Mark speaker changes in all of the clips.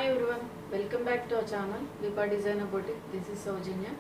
Speaker 1: everyone, welcome back to our channel Deepa Designer Boutique. This is Saujanya.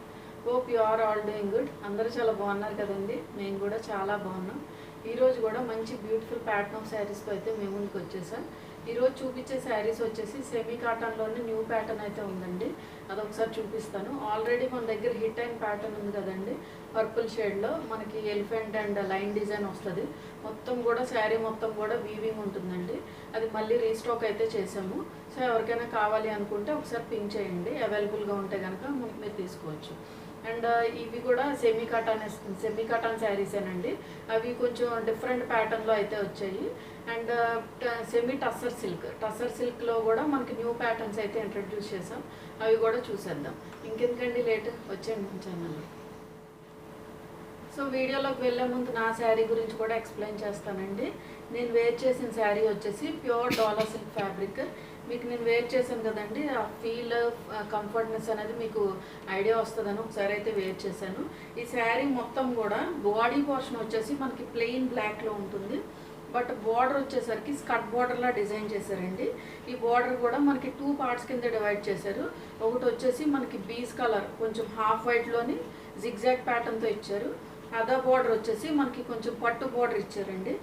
Speaker 1: Hope you are all doing good. అందరూ చాలా బాగున్నారు కదండి. నేను కూడా చాలా బాగున్నాను. ఈ రోజు కూడా మంచి బ్యూటిఫుల్ ప్యాటర్న్ ఆఫ్ శారీస్ తో అయితే మేము ముందుకు వచ్చేసాం. ఈ రోజు చూపించే శారీస్ వచ్చేసి సెమీ కాటన్ లోనే న్యూ ప్యాటర్న్ అయితే ఉందండి. అది ఒకసారి చూపిస్తాను. ఆల్రెడీ మన దగ్గర హిట్ అయిన ప్యాటర్న్ ఉంది కదండి. పర్పుల్ షేడ్ లో మనకి ఎలిఫెంట్ అండ్ లైన్ డిజైన్ వస్తుంది. మొత్తం కూడా శారీ మొత్తం కూడా వీవింగ్ ఉంటుందండి. అది మళ్ళీ రీస్టాక్ అయితే చేసాము. సో ఎవరికైనా కావాలి అనుకుంటే ఒకసారి పింక్ చేయండి. అవైలబుల్గా ఉంటే కనుక మీరు తీసుకోవచ్చు. అండ్ ఇవి కూడా సెమీ కాటన్ శారీసేనండి. అవి కొంచెం డిఫరెంట్ ప్యాటర్న్లో అయితే వచ్చాయి. అండ్ సెమీ టస్సర్ సిల్క్లో కూడా మనకి న్యూ ప్యాటర్న్స్ అయితే ఇంట్రడ్యూస్ చేసాం. అవి కూడా చూసేద్దాం. ఇంకెందుకండి లేట్, వచ్చేయండి మన ఛానల్లో. సో వీడియోలోకి వెళ్ళే ముందు నా శారీ గురించి కూడా ఎక్స్ప్లెయిన్ చేస్తానండి. నేను వేర్ చేసిన శారీ వచ్చేసి ప్యూర్ డాలర్ సిల్క్ ఫ్యాబ్రిక్. మీకు నేను వేర్ చేశాను కదండి, ఆ ఫీల్ కంఫర్ట్నెస్ అనేది మీకు ఐడియా వస్తుందని ఒకసారి అయితే వేర్ చేశాను. ఈ శారీ మొత్తం కూడా బాడీ పోర్షన్ వచ్చేసి మనకి ప్లెయిన్ బ్లాక్లో ఉంటుంది. బట్ బార్డర్ వచ్చేసరికి స్కర్ట్ బార్డర్లా డిజైన్ చేశారండి. ఈ బార్డర్ కూడా మనకి 2 పార్ట్స్ కింద డివైడ్ చేశారు. ఒకటి వచ్చేసి మనకి బీస్ కలర్ కొంచెం హాఫ్ వైట్లోని జిగ్జాగ్ ప్యాటర్న్తో ఇచ్చారు. అదర్ బార్డర్ వచ్చేసి మనకి కొంచెం పట్టు బార్డర్ ఇచ్చారండి.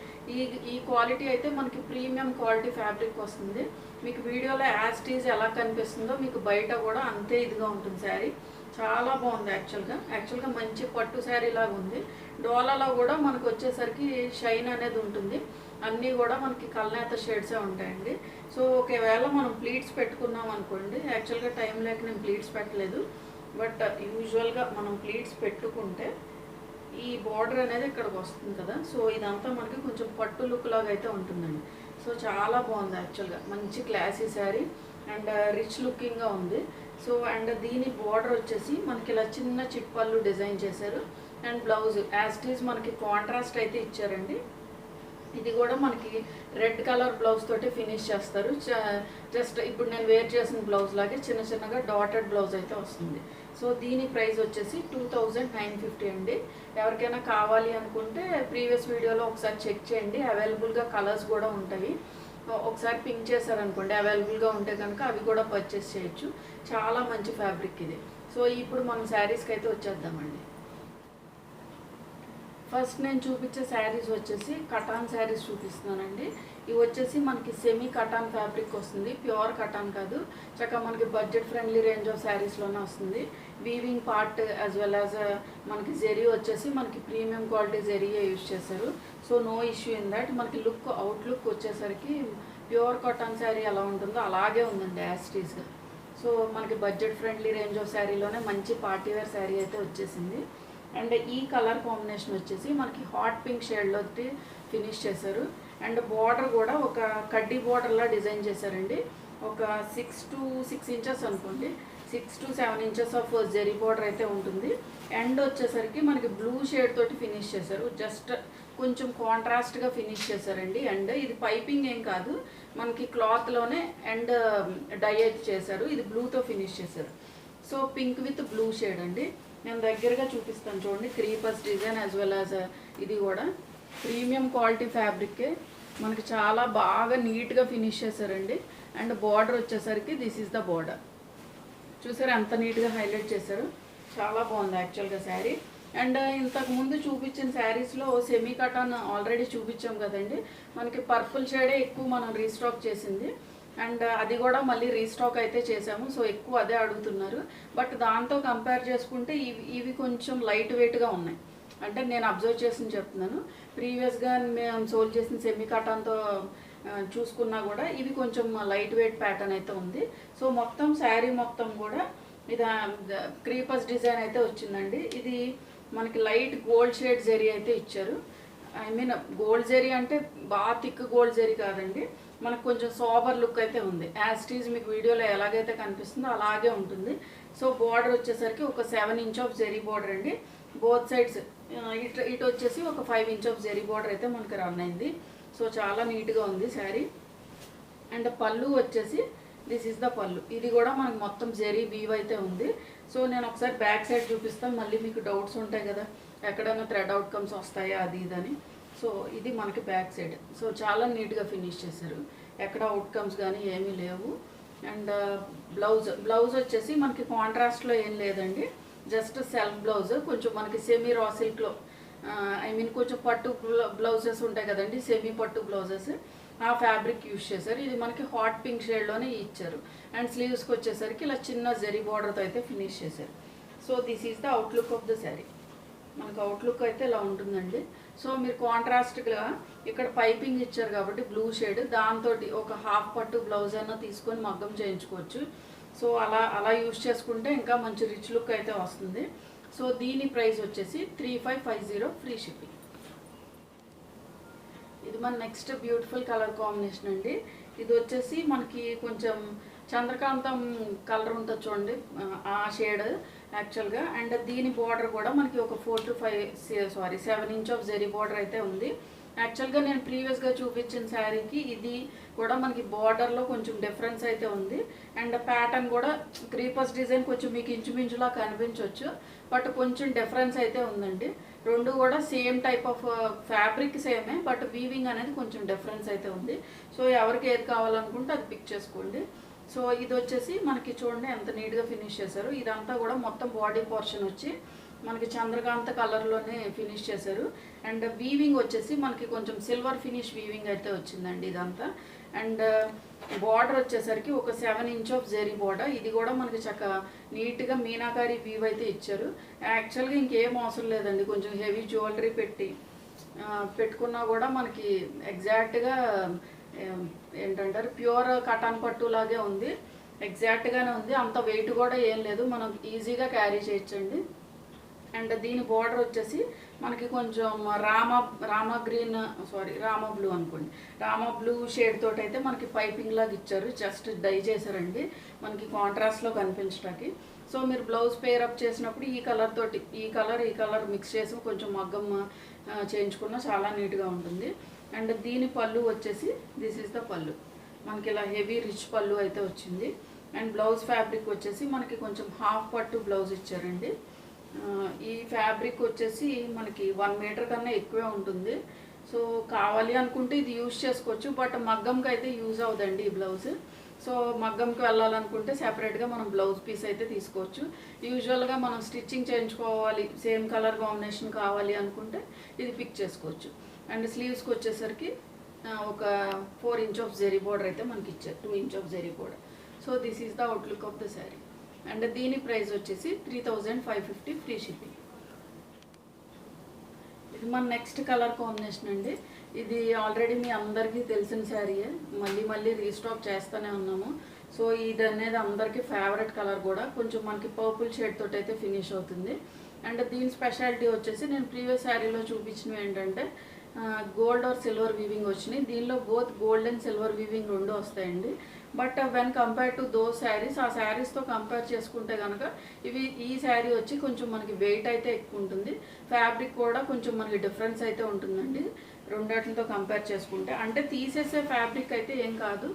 Speaker 1: ఈ క్వాలిటీ అయితే మనకి ప్రీమియం క్వాలిటీ ఫ్యాబ్రిక్ వస్తుంది. మీకు వీడియోలో యాస్టీజ్ ఎలా కనిపిస్తుందో మీకు బయట కూడా అంతే ఇదిగా ఉంటుంది శారీ. చాలా బాగుంది. యాక్చువల్గా మంచి పట్టు శారీ లాగా ఉంది. డోలాలో కూడా మనకు వచ్చేసరికి షైన్ అనేది ఉంటుంది. అన్నీ కూడా మనకి కల్నేత షేడ్సే ఉంటాయండి. సో ఒకవేళ మనం ప్లీట్స్ పెట్టుకున్నాం అనుకోండి, యాక్చువల్గా టైం లేక నేను ప్లీట్స్ పెట్టలేదు. బట్ యూజువల్గా మనం ప్లీట్స్ పెట్టుకుంటే ఈ బార్డర్ అనేది ఇక్కడికి వస్తుంది కదా. సో ఇదంతా మనకి కొంచెం పట్టు లుక్ లాగా అయితే ఉంటుందండి. సో చాలా బాగుంది. యాక్చువల్గా మంచి క్లాసీ శారీ అండ్ రిచ్ లుకింగ్గా ఉంది. సో అండ్ దీని బార్డర్ వచ్చేసి మనకి ఇలా చిన్న చిట్పళ్ళు డిజైన్ చేశారు. అండ్ బ్లౌజ్ యాస్టీజ్ మనకి కాంట్రాస్ట్ అయితే ఇచ్చారండి. ఇది కూడా మనకి రెడ్ కలర్ బ్లౌజ్ తోటి ఫినిష్ చేస్తారు. జస్ట్ ఇప్పుడు నేను వేర్ చేసిన బ్లౌజ్ లాగే చిన్నగా డాటెడ్ బ్లౌజ్ అయితే వస్తుంది. సో దీని ప్రైస్ వచ్చేసి 2950 అండి. ఎవరికైనా కావాలి అనుకుంటే ప్రీవియస్ వీడియోలో ఒకసారి చెక్ చేయండి. అవైలబుల్గా కలర్స్ కూడా ఉంటాయి. ఒకసారి పింక్ చేశారనుకోండి, అవైలబుల్గా ఉంటే కనుక అవి కూడా పర్చేస్ చేయొచ్చు. చాలా మంచి ఫ్యాబ్రిక్ ఇది. సో ఇప్పుడు మనం శారీస్కి అయితే వచ్చేద్దామండి. ఫస్ట్ నేను చూపించే శారీస్ వచ్చేసి కటాన్ శారీస్ చూపిస్తున్నానండి. ఇవి వచ్చేసి మనకి సెమీ కటాన్ ఫ్యాబ్రిక్ వస్తుంది. ప్యూర్ కటాన్ కాదు, చక్కగా మనకి బడ్జెట్ ఫ్రెండ్లీ రేంజ్ ఆఫ్ శారీస్లోనే వస్తుంది. Weaving part as well as మనకి జెరీ వచ్చేసి మనకి ప్రీమియం క్వాలిటీ జెరీయే యూజ్ చేశారు. So no issue in that. మనకి అవుట్లుక్ వచ్చేసరికి ప్యూర్ కాటన్ శారీ ఎలా ఉంటుందో అలాగే ఉందండి యాస్టీస్గా. సో మనకి బడ్జెట్ ఫ్రెండ్లీ రేంజ్ ఆఫ్ శారీలోనే మంచి పార్టీవేర్ శారీ అయితే వచ్చేసింది. అండ్ ఈ కలర్ కాంబినేషన్ వచ్చేసి మనకి హాట్ పింక్ షేడ్లో ఫినిష్ చేశారు. అండ్ బార్డర్ కూడా ఒక కడ్డీ బార్డర్లా డిజైన్ చేశారండి. ఒక 6 to 6 ఇంచెస్ అనుకోండి, 6 to 7 inches of zari border అయితే ఉంటుంది. అండ్ వచ్చేసరికి మనకి బ్లూ షేడ్ తోటి ఫినిష్ చేశారు. జస్ట్ కొంచెం కాంట్రాస్ట్గా ఫినిష్ చేశారండి. అండ్ ఇది పైపింగ్ ఏం కాదు, మనకి క్లాత్లోనే అండ్ డై అయితే చేశారు. ఇది బ్లూతో ఫినిష్ చేశారు. So pink with blue shade అండి. నేను దగ్గరగా చూపిస్తాను చూడండి. Creepers design as well as ఇది కూడా ప్రీమియం క్వాలిటీ ఫ్యాబ్రికే. మనకి చాలా బాగా నీట్గా ఫినిష్ చేశారండి. అండ్ బార్డర్ వచ్చేసరికి దిస్ ఈజ్ ద బార్డర్. చూసారు ఎంత నీట్గా హైలైట్ చేశారు. చాలా బాగుంది యాక్చువల్గా శారీ. అండ్ ఇంతకు ముందు చూపించిన శారీస్లో సెమీ కటాన్ ఆల్రెడీ చూపించాం కదండి. మనకి పర్పుల్ షేడే ఎక్కువ మనం రీస్టాక్ చేసింది. అండ్ అది కూడా మళ్ళీ రీస్టాక్ అయితే చేసాము. సో ఎక్కువ అదే అడుగుతున్నారు. బట్ దాంతో కంపేర్ చేసుకుంటే ఇవి కొంచెం లైట్ వెయిట్గా ఉన్నాయి. అంటే నేను అబ్జర్వ్ చేసి చెప్తున్నాను. ప్రీవియస్గా మేము సోల్ చేసిన సెమీ కాటన్తో చూసుకున్నా కూడా ఇవి కొంచెం లైట్ వెయిట్ ప్యాటర్న్ అయితే ఉంది. సో మొత్తం శారీ మొత్తం కూడా ఇది క్రీపర్స్ డిజైన్ అయితే వచ్చిందండి. ఇది మనకి లైట్ గోల్డ్ షేడ్ జెరీ అయితే ఇచ్చారు. ఐ మీన్ గోల్డ్ జెరీ అంటే బాగా థిక్ గోల్డ్ జెరీ కాదండి, మనకు కొంచెం సోబర్ లుక్ అయితే ఉంది. యాస్టీజ్ మీకు వీడియోలో ఎలాగైతే కనిపిస్తుందో అలాగే ఉంటుంది. సో బార్డర్ వచ్చేసరికి ఒక 7 ఇంచ్ ఆఫ్ జెరీ బార్డర్ అండి. బోత్ సైడ్స్ ఇటు వచ్చేసి ఒక 5 ఇంచ్ ఆఫ్ జెరీ బార్డర్ అయితే మనకి రన్ అయింది. సో చాలా నీట్గా ఉంది శారీ. అండ్ పళ్ళు వచ్చేసి దిస్ ఈజ్ ద పళ్ళు. ఇది కూడా మనకు మొత్తం జెరీ వీవ్ అయితే ఉంది. సో నేను ఒకసారి బ్యాక్ సైడ్ చూపిస్తాను. మళ్ళీ మీకు డౌట్స్ ఉంటాయి కదా, ఎక్కడైనా థ్రెడ్ అవుట్కమ్స్ వస్తాయా అది ఇదని. సో ఇది మనకి బ్యాక్ సైడ్. సో చాలా నీట్గా ఫినిష్ చేశారు. ఎక్కడ అవుట్కమ్స్ కానీ ఏమీ లేవు. అండ్ బ్లౌజ్ వచ్చేసి మనకి కాంట్రాస్ట్లో ఏం లేదండి, జస్ట్ సెల్ఫ్ బ్లౌజ్. కొంచెం మనకి సెమీ రా సిల్క్లో, ఐ మీన్ కొంచెం పట్టు బ్లౌజెస్ ఉంటాయి కదండి, సెమీ పట్టు బ్లౌజెస్, ఆ ఫ్యాబ్రిక్ యూజ్ చేశారు. ఇది మనకి హాట్ పింక్ షేడ్లోనే ఇచ్చారు. అండ్ స్లీవ్స్కి వచ్చేసరికి ఇలా చిన్న జరీ బార్డర్తో అయితే ఫినిష్ చేశారు. So this is the outlook of the sari. మనకు అవుట్లుక్ అయితే ఇలా ఉంటుందండి. సో మీరు కాంట్రాస్ట్గా ఇక్కడ పైపింగ్ ఇచ్చారు కాబట్టి బ్లూ షేడ్, దాంతో ఒక హాఫ్ పట్టు బ్లౌజ్ అయినా తీసుకొని మగ్గం చేయించుకోవచ్చు. సో అలా యూజ్ చేసుకుంటే ఇంకా మంచి రిచ్ లుక్ అయితే వస్తుంది. సో దీని ప్రైస్ వచ్చేసి 3550 ఫ్రీ షిప్పింగ్. ఇది మన నెక్స్ట్ బ్యూటిఫుల్ కలర్ కాంబినేషన్ అండి. ఇది వచ్చేసి మనకి కొంచెం చంద్రకాంతం కలర్ ఉంటుంది చూడండి, ఆ షేడ్ యాక్చువల్గా. అండ్ దీని బార్డర్ కూడా మనకి ఒక 7 ఇంచ్ ఆఫ్ జరీ బార్డర్ అయితే ఉంది. యాక్చువల్గా నేను ప్రీవియస్గా చూపించిన శారీకి ఇది కూడా మనకి బార్డర్లో కొంచెం డిఫరెన్స్ అయితే ఉంది. అండ్ ప్యాటర్న్ కూడా క్రీపర్స్ డిజైన్ కొంచెం మీకు ఇంచుమించులా కనిపించవచ్చు, బట్ కొంచెం డిఫరెన్స్ అయితే ఉందండి. రెండు కూడా సేమ్ టైప్ ఆఫ్ ఫ్యాబ్రిక్ సేమే, బట్ వీవింగ్ అనేది కొంచెం డిఫరెన్స్ అయితే ఉంది. సో ఎవరికి ఏది కావాలనుకుంటే అది పిక్ చేసుకోండి. సో ఇది వచ్చేసి మనకి చూడండి ఎంత నీట్గా ఫినిష్ చేశారు. ఇదంతా కూడా మొత్తం బాడీ పోర్షన్ వచ్చి మనకి చంద్రకాంత కలర్లోనే ఫినిష్ చేశారు. అండ్ వీవింగ్ వచ్చేసి మనకి కొంచెం సిల్వర్ ఫినిష్ వీవింగ్ అయితే వచ్చిందండి ఇదంతా. అండ్ బార్డర్ వచ్చేసరికి ఒక 7 ఇంచ్ ఆఫ్ జరీ బార్డర్. ఇది కూడా మనకి చక్కగా నీట్గా మీనాకారి వీవ్ అయితే ఇచ్చారు. యాక్చువల్గా ఇంకేం అవసరం లేదండి, కొంచెం హెవీ జ్యువెలరీ పెట్టుకున్నా కూడా మనకి ఎగ్జాక్ట్గా ఏంటంటారు ప్యూర్ కటాన్ పట్టు లాగే ఉంది, ఎగ్జాక్ట్గానే ఉంది. అంత వెయిట్ కూడా ఏం లేదు, మనం ఈజీగా క్యారీ చేయొచ్చండి. అండ్ దీని బార్డర్ వచ్చేసి మనకి కొంచెం రామా బ్లూ అనుకోండి, రామా బ్లూ షేడ్ తోటి అయితే మనకి పైపింగ్ లాగా ఇచ్చారు, జస్ట్ డై చేశారండి మనకి కాంట్రాస్ట్లో కనిపించడానికి. సో మీరు బ్లౌజ్ పేరప్ చేసినప్పుడు ఈ కలర్ మిక్స్ చేసి కొంచెం మగ్గం చేయించుకున్నా చాలా నీట్గా ఉంటుంది. అండ్ దీని పళ్ళు వచ్చేసి దిస్ ఈజ్ ద పళ్ళు, మనకి ఇలా హెవీ రిచ్ పళ్ళు అయితే వచ్చింది. అండ్ బ్లౌజ్ ఫ్యాబ్రిక్ వచ్చేసి మనకి కొంచెం హాఫ్ పట్టు బ్లౌజ్ ఇచ్చారండి. ఈ ఫ్యాబ్రిక్ వచ్చేసి మనకి 1 మీటర్ కన్నా ఎక్కువే ఉంటుంది. సో కావాలి అనుకుంటే ఇది యూజ్ చేసుకోవచ్చు, బట్ మగ్గంకి అయితే యూజ్ అవుదండి ఈ బ్లౌజ్. సో మగ్గంకి వెళ్ళాలనుకుంటే సెపరేట్గా మనం బ్లౌజ్ పీస్ అయితే తీసుకోవచ్చు. యూజువల్గా మనం స్టిచ్చింగ్ చేయించుకోవాలి, సేమ్ కలర్ కాంబినేషన్ కావాలి అనుకుంటే ఇది పిక్ చేసుకోవచ్చు. అండ్ స్లీవ్స్కి వచ్చేసరికి ఒక 4 ఇంచ్ ఆఫ్ జరీ బార్డర్ అయితే మనకి ఇచ్చారు, 2 inch of zari border. So this is the outlook of the sari. And దీని ప్రైస్ వచ్చేసి 3550 ఫ్రీ షిప్పింగ్. ఇది మన నెక్స్ట్ కలర్ కాంబినేషన్ అండి. ఇది ఆల్రెడీ మీ అందరికీ తెలిసిన శారీయే, మళ్ళీ రీస్టాక్ చేస్తూనే ఉన్నాము. సో ఇది అనేది అందరికీ ఫేవరెట్ కలర్ కూడా, కొంచెం మనకి పర్పుల్ షేడ్ తోటి అయితే ఫినిష్ అవుతుంది. అండ్ దీని స్పెషాలిటీ వచ్చేసి నేను ప్రీవియస్ శారీలో చూపించినవి ఏంటంటే గోల్డ్ ఆర్ సిల్వర్ వీవింగ్ వచ్చినాయి. దీనిలో both gold and silver weaving రెండు వస్తాయండి. But when compare to those saris, ఆ శారీస్తో కంపేర్ చేసుకుంటే కనుక ఈ శారీ వచ్చి కొంచెం మనకి వెయిట్ అయితే ఎక్కువ ఉంటుంది, ఫ్యాబ్రిక్ కూడా కొంచెం మనకి డిఫరెన్స్ అయితే ఉంటుందండి రెండాటితో కంపేర్ చేసుకుంటే. అంటే తీసేసే ఫ్యాబ్రిక్ అయితే ఏం కాదు,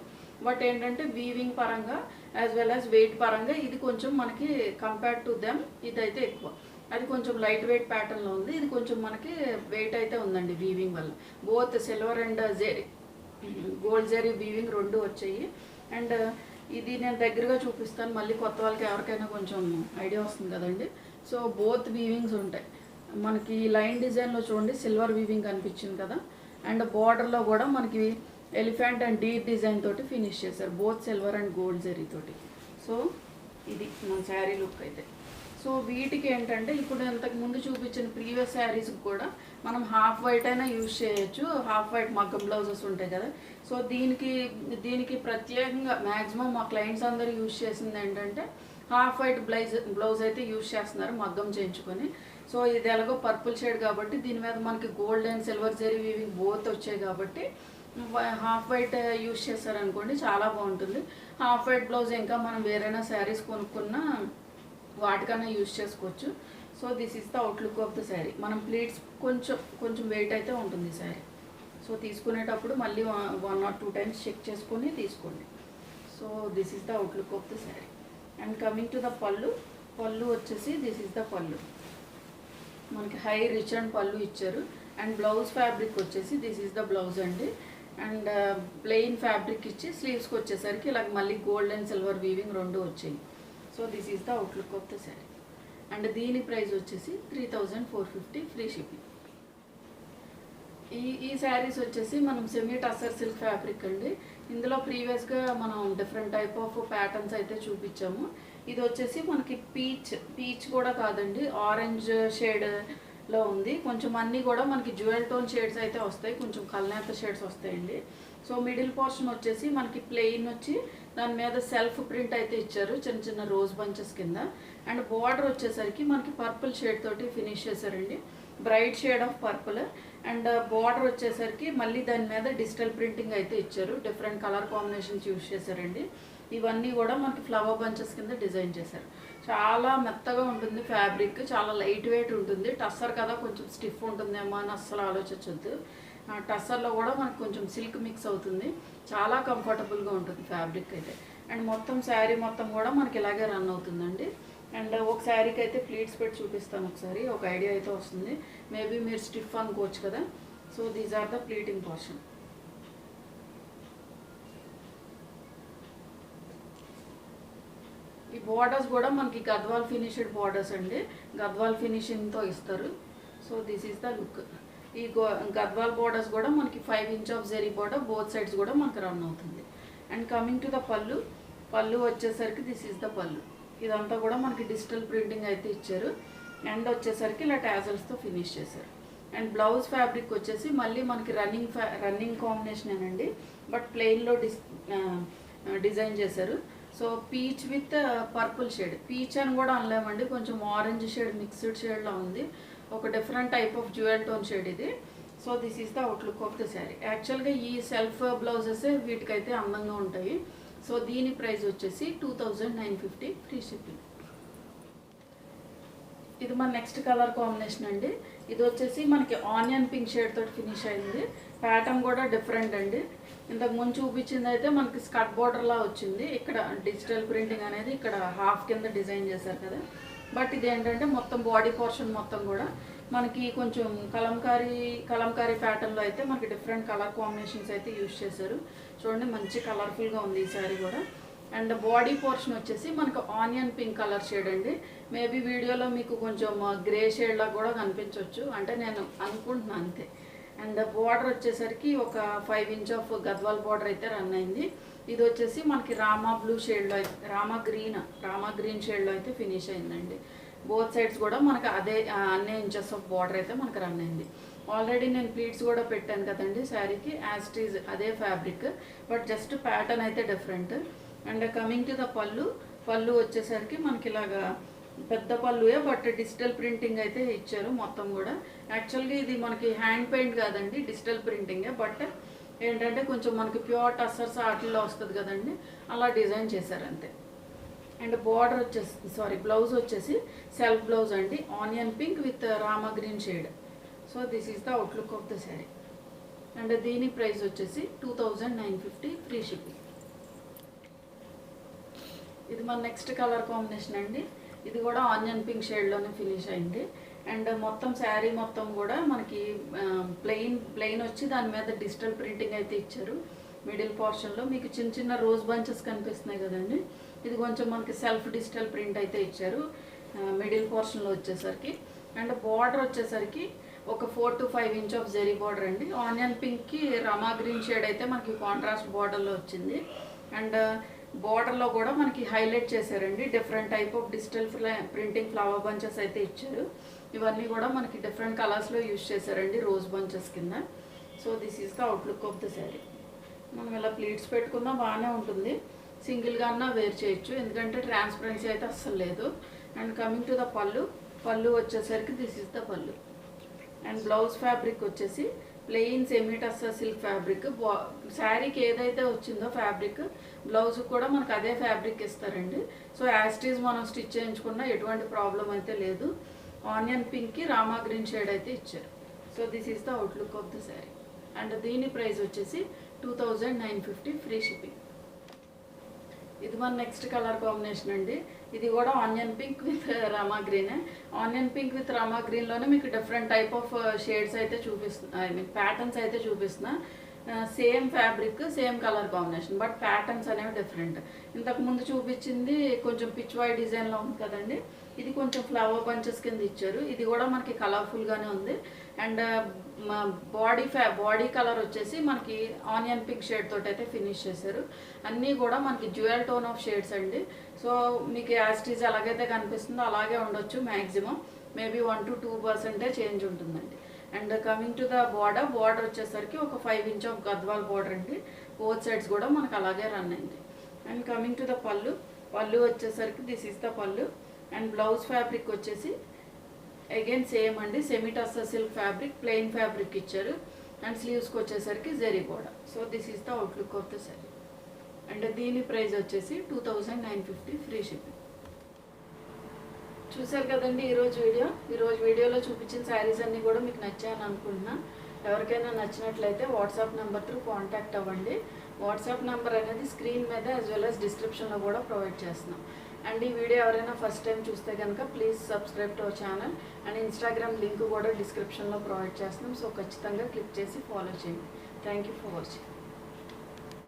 Speaker 1: బట్ ఏంటంటే వీవింగ్ పరంగా యాజ్ వెల్ యాజ్ వెయిట్ పరంగా ఇది కొంచెం మనకి కంపేర్ టు దెమ్ ఇదైతే ఎక్కువ. అది కొంచెం లైట్ వెయిట్ ప్యాటర్న్లో ఉంది, ఇది కొంచెం మనకి వెయిట్ అయితే ఉందండి వీవింగ్ వల్ల. Both silver and gold zari weaving రెండు వచ్చాయి. అండ్ ఇది నేను దగ్గరగా చూపిస్తాను, మళ్ళీ కొత్త వాళ్ళకి ఎవరికైనా కొంచెం ఐడియా వస్తుంది కదండి. సో బోత్ వీవింగ్స్ ఉంటాయి మనకి. లైన్ డిజైన్లో చూడండి సిల్వర్ వీవింగ్ కనిపించింది కదా, అండ్ బార్డర్లో కూడా మనకి ఎలిఫెంట్ అండ్ డీప్ డిజైన్ తోటి ఫినిష్ చేశారు, both silver and gold zari తోటి. సో ఇది మన శారీ లుక్ అయితే. సో వీటికి ఏంటంటే ఇప్పుడు ఇంతకు ముందు చూపించిన ప్రీవియస్ శారీస్కి కూడా మనం హాఫ్ వైట్ అయినా యూజ్ చేయొచ్చు, హాఫ్ వైట్ మగ్గం బ్లౌజెస్ ఉంటాయి కదా. సో దీనికి ప్రత్యేకంగా మ్యాక్సిమం మా క్లయింట్స్ అందరూ యూజ్ చేసింది ఏంటంటే హాఫ్ వైట్ బ్లౌజ్ అయితే యూజ్ చేస్తున్నారు మగ్గం చేయించుకొని. సో ఇది ఎలాగో పర్పుల్ షేడ్ కాబట్టి దీని మీద మనకి gold and silver zari weaving both వచ్చాయి కాబట్టి హాఫ్ వైట్ యూజ్ చేస్తారనుకోండి చాలా బాగుంటుంది. హాఫ్ వైట్ బ్లౌజ్ ఇంకా మనం వేరైనా శారీస్ కొనుక్కున్నా వాటికన్నా యూజ్ చేసుకోవచ్చు. So this is the outlook of the sari. మనం ప్లీట్స్ కొంచెం వెయిట్ అయితే ఉంటుంది శారీ. సో తీసుకునేటప్పుడు మళ్ళీ 1 or 2 times చెక్ చేసుకొని తీసుకోండి. So this is the outlook of the sari. And coming to the పళ్ళు వచ్చేసి దిస్ ఈస్ ద పళ్ళు, మనకి హై రిచ్ అండ్ పళ్ళు ఇచ్చారు. అండ్ బ్లౌజ్ ఫ్యాబ్రిక్ వచ్చేసి దిస్ ఈస్ ద బ్లౌజ్ అండి. అండ్ ప్లెయిన్ ఫ్యాబ్రిక్ ఇచ్చి స్లీవ్స్కి వచ్చేసరికి ఇలా మళ్ళీ గోల్డ్ అండ్ సిల్వర్ వీవింగ్ రెండు వచ్చాయి. So this is the outlook of the sari. And దీని ప్రైస్ వచ్చేసి 3450 ఫ్రీ షిప్పింగ్. ఈ శారీస్ వచ్చేసి మనం సెమీ టస్సర్ సిల్క్ ఫ్యాబ్రిక్ అండి. ఇందులో ప్రీవియస్గా మనం డిఫరెంట్ టైప్ ఆఫ్ ప్యాటర్న్స్ అయితే చూపించాము. ఇది వచ్చేసి మనకి పీచ్ కూడా కాదండి, ఆరెంజ్ షేడ్లో ఉంది. కొంచెం అన్నీ కూడా మనకి జ్యువెల్ టోన్ షేడ్స్ అయితే వస్తాయి, కొంచెం కల్నేత షేడ్స్ వస్తాయండి. సో మిడిల్ పోర్షన్ వచ్చేసి మనకి ప్లెయిన్ వచ్చి దాని మీద సెల్ఫ్ ప్రింట్ అయితే ఇచ్చారు, చిన్న చిన్న రోజ్ బంచెస్ కింద. అండ్ బార్డర్ వచ్చేసరికి మనకి పర్పుల్ షేడ్ తోటి ఫినిష్ చేశారండి, bright shade of purple. And border వచ్చేసరికి మళ్ళీ దాని మీద డిజిటల్ ప్రింటింగ్ అయితే ఇచ్చారు, డిఫరెంట్ కలర్ కాంబినేషన్స్ యూజ్ చేశారండి. ఇవన్నీ కూడా మనకి ఫ్లవర్ బంచెస్ కింద డిజైన్ చేశారు. చాలా మెత్తగా ఉంటుంది ఫ్యాబ్రిక్, చాలా లైట్ వెయిట్ ఉంటుంది. టస్సర్ కదా కొంచెం స్టిఫ్ ఉంటుందేమో అని అస్సలు ఆలోచించొద్దు. టస్సర్లో కూడా మనకు కొంచెం సిల్క్ మిక్స్ అవుతుంది, చాలా కంఫర్టబుల్గా ఉంటుంది ఫ్యాబ్రిక్ అయితే. అండ్ మొత్తం శారీ మొత్తం కూడా మనకి ఇలాగే రన్ అవుతుందండి. అండ్ ఒక శారీకి అయితే ప్లీట్స్ పెట్టి చూపిస్తాను ఒకసారి, ఒక ఐడియా అయితే వస్తుంది. మేబీ మీరు స్టిఫ్ అనుకోవచ్చు కదా. So these are the pleating portion. ఈ బార్డర్స్ కూడా మనకి గద్వాల్ ఫినిషెడ్ బార్డర్స్ అండి, గద్వాల్ ఫినిషింగ్తో ఇస్తారు. So this is the look. ఈ గద్వాల్ బార్డర్స్ కూడా మనకి 5 inch of zari border both sides కూడా మనకి రన్ అవుతుంది. And coming to the pallu వచ్చేసరికి దిస్ ఈస్ ద పళ్ళు. ఇదంతా కూడా మనకి డిజిటల్ ప్రింటింగ్ అయితే ఇచ్చారు. అండ్ వచ్చేసరికి ఇలా టాజల్స్తో ఫినిష్ చేశారు. అండ్ బ్లౌజ్ ఫ్యాబ్రిక్ వచ్చేసి మళ్ళీ మనకి రన్నింగ్ కాంబినేషన్ ఏనండి, బట్ ప్లెయిన్లో డిజైన్ చేశారు. So peach with purple shade, peach అని కూడా అనలేమండి, కొంచెం ఆరెంజ్ షేడ్ మిక్స్డ్ షేడ్లో ఉంది, ఒక different type of jewel tone shade ఇది. So this is the outlook of the sari. యాక్చువల్గా ఈ సెల్ఫ్ బ్లౌజెస్ వీటికైతే అందంగా ఉంటాయి. సో దీని ప్రైస్ వచ్చేసి 2950 ఫ్రీ షిప్పింగ్. ఇది మన నెక్స్ట్ కలర్ కాంబినేషన్ అండి. ఇది వచ్చేసి మనకి ఆనియన్ పింక్ షేడ్ తోటి ఫినిష్ అయింది. ప్యాటర్న్ కూడా డిఫరెంట్ అండి. ఇంతకు ముందు చూపించింది అయితే మనకి స్కర్ట్ బార్డర్లా వచ్చింది, ఇక్కడ డిజిటల్ ప్రింటింగ్ అనేది ఇక్కడ హాఫ్ కింద డిజైన్ చేశారు కదా. బట్ ఇది ఏంటంటే మొత్తం బాడీ పోర్షన్ మొత్తం కూడా మనకి కొంచెం కలంకారీ ప్యాటర్న్లో అయితే మనకి డిఫరెంట్ కలర్ కాంబినేషన్స్ అయితే యూజ్ చేశారు. చూడండి మంచి కలర్ఫుల్గా ఉంది ఈ శారీ కూడా. అండ్ బాడీ పోర్షన్ వచ్చేసి మనకు ఆనియన్ పింక్ కలర్ షేడ్ అండి. మేబీ వీడియోలో మీకు కొంచెం గ్రే షేడ్లా కూడా కనిపించవచ్చు, అంటే నేను అనుకుంటున్నాను అంతే. అండ్ బార్డర్ వచ్చేసరికి ఒక 5 ఇంచ్ ఆఫ్ గద్వాల్ బార్డర్ అయితే రన్ అయింది. ఇది వచ్చేసి మనకి రామా బ్లూ షేడ్లో అయితే రామా గ్రీన్ షేడ్లో అయితే ఫినిష్ అయిందండి. బోత్ సైడ్స్ కూడా మనకు అన్ని ఇంచెస్ ఆఫ్ బార్డర్ అయితే మనకు రన్ అయింది. ఆల్రెడీ నేను ప్లీట్స్ కూడా పెట్టాను కదండి శారీకి, యాజ్ ఇట్ ఈజ్ అదే ఫ్యాబ్రిక్, బట్ జస్ట్ ప్యాటర్న్ అయితే different. And coming to the pallu వచ్చేసరికి మనకి ఇలాగా పెద్ద పళ్ళుయే, బట్ డిజిటల్ ప్రింటింగ్ అయితే ఇచ్చారు మొత్తం కూడా. యాక్చువల్గా ఇది మనకి హ్యాండ్ పెయింట్ కాదండి, డిజిటల్ ప్రింటింగే, బట్ ఏంటంటే కొంచెం మనకి ప్యూర్ టస్సర్స్ వాటిల్లో వస్తుంది కదండి, అలా డిజైన్ చేశారు అంతే. అండ్ బార్డర్ వచ్చేసి బ్లౌజ్ వచ్చేసి సెల్ఫ్ బ్లౌజ్ అండి, onion pink with Rama green shade. So this is the outlook of the sari. And దీని ప్రైస్ వచ్చేసి 2950 ఫ్రీ షిప్పింగ్. ఇది మన నెక్స్ట్ కలర్ కాంబినేషన్ అండి. ఇది కూడా ఆనియన్ పింక్ షేడ్లోనే ఫినిష్ అయింది. అండ్ మొత్తం శారీ మొత్తం కూడా మనకి ప్లెయిన్ వచ్చి దాని మీద డిజిటల్ ప్రింటింగ్ అయితే ఇచ్చారు. మిడిల్ పోర్షన్లో మీకు చిన్న చిన్న రోజ్ బంచెస్ కనిపిస్తున్నాయి కదండి, ఇది కొంచెం మనకి సెల్ఫ్ డిజిటల్ ప్రింట్ అయితే ఇచ్చారు మిడిల్ పోర్షన్లో వచ్చేసరికి. అండ్ బార్డర్ వచ్చేసరికి ఒక 4 to 5 inch of zari border అండి. ఆనియన్ పింక్కి రమా గ్రీన్ షేడ్ అయితే మనకి కాంట్రాస్ట్ బార్డర్లో వచ్చింది. అండ్ బార్డర్లో కూడా మనకి హైలైట్ చేశారండి, different type of digital printing flower bunches అయితే ఇచ్చారు. ఇవన్నీ కూడా మనకి డిఫరెంట్ కలర్స్లో యూజ్ చేశారండి రోజ్ బంచెస్ కింద. So this is the outlook of the sari. మనం ఇలా ప్లీట్స్ పెట్టుకున్నా బాగానే ఉంటుంది, సింగిల్గా అన్నా వేర్ చేయొచ్చు, ఎందుకంటే ట్రాన్స్పరెన్సీ అయితే అస్సలు లేదు. And coming to the pallu వచ్చేసరికి this is the pallu. And blouse fabric వచ్చేసి plain semi tussar silk fabric. శారీకి ఏదైతే వచ్చిందో ఫ్యాబ్రిక్, బ్లౌజ్ కూడా మనకు అదే ఫ్యాబ్రిక్ ఇస్తారండి. సో యాస్టీజ్ మనం స్టిచ్ చేయించుకున్నా ఎటువంటి ప్రాబ్లం అయితే లేదు. ఆనియన్ పింక్కి రామా గ్రీన్ షేడ్ అయితే ఇచ్చారు. So this is the outlook of the sari. And దీని ప్రైస్ వచ్చేసి 2950 ఫ్రీ షిప్పింగ్. ఇది మన నెక్స్ట్ కలర్ కాంబినేషన్ అండి. ఇది కూడా ఆనియన్ పింక్ విత్ రామా గ్రీనే. ఆనియన్ పింక్ విత్ రామా గ్రీన్లోనే మీకు డిఫరెంట్ టైప్ ఆఫ్ షేడ్స్ అయితే చూపిస్తున్నా, ఐ మీన్ ప్యాటర్న్స్ అయితే చూపిస్తున్నా. Same fabric same colour combination, but patterns అనేవి డిఫరెంట్. ఇంతకు ముందు చూపించింది కొంచెం పిచ్ వై డిజైన్లో ఉంది కదండి, ఇది కొంచెం ఫ్లవర్ బంచెస్ కింద ఇచ్చారు. ఇది కూడా మనకి కలర్ఫుల్గానే ఉంది. అండ్ బాడీ కలర్ వచ్చేసి మనకి ఆనియన్ పింక్ షేడ్ తోటి అయితే ఫినిష్ చేశారు. అన్నీ కూడా మనకి డ్యూయల్ టోన్ ఆఫ్ షేడ్స్ అండి. సో మీకు యాస్టీజ్ ఎలాగైతే కనిపిస్తుందో అలాగే ఉండొచ్చు. మ్యాక్సిమం మేబీ 1 to 2% చేంజ్ ఉంటుందండి. And coming to the border వచ్చేసరికి ఒక 5 ఇంచ్ ఆఫ్ గద్వాల్ బార్డర్ అండి. బోత్ సైడ్స్ కూడా మనకు అలాగే రన్ అయింది. And coming to the pallu వచ్చేసరికి this is the pallu. And blouse fabric వచ్చేసి అగైన్ సేమ్ అండి, semi tussar silk fabric, plain fabric ఇచ్చారు. అండ్ స్లీవ్స్కి వచ్చేసరికి zari border. So this is the outlook of the sari. And దీని ప్రైస్ వచ్చేసి 2950 ఫ్రీ షిప్పింగ్. చూసారు కదండి ఈరోజు వీడియోలో చూపించిన శారీస్ అన్నీ కూడా మీకు నచ్చాయని అనుకుంటున్నా. ఎవరికైనా నచ్చినట్లయితే వాట్సాప్ నెంబర్ త్రూ కాంటాక్ట్ అవ్వండి. వాట్సాప్ నెంబర్ అనేది స్క్రీన్ మీద యాజ్ వెల్ యాజ్ డిస్క్రిప్షన్లో కూడా ప్రొవైడ్ చేస్తున్నాం. అండ్ ఈ వీడియో ఎవరైనా ఫస్ట్ టైం చూస్తే కనుక please subscribe to our channel. And Instagram link కూడా డిస్క్రిప్షన్లో ప్రొవైడ్ చేస్తున్నాం. సో ఖచ్చితంగా క్లిక్ చేసి ఫాలో చేయండి. Thank you for watching.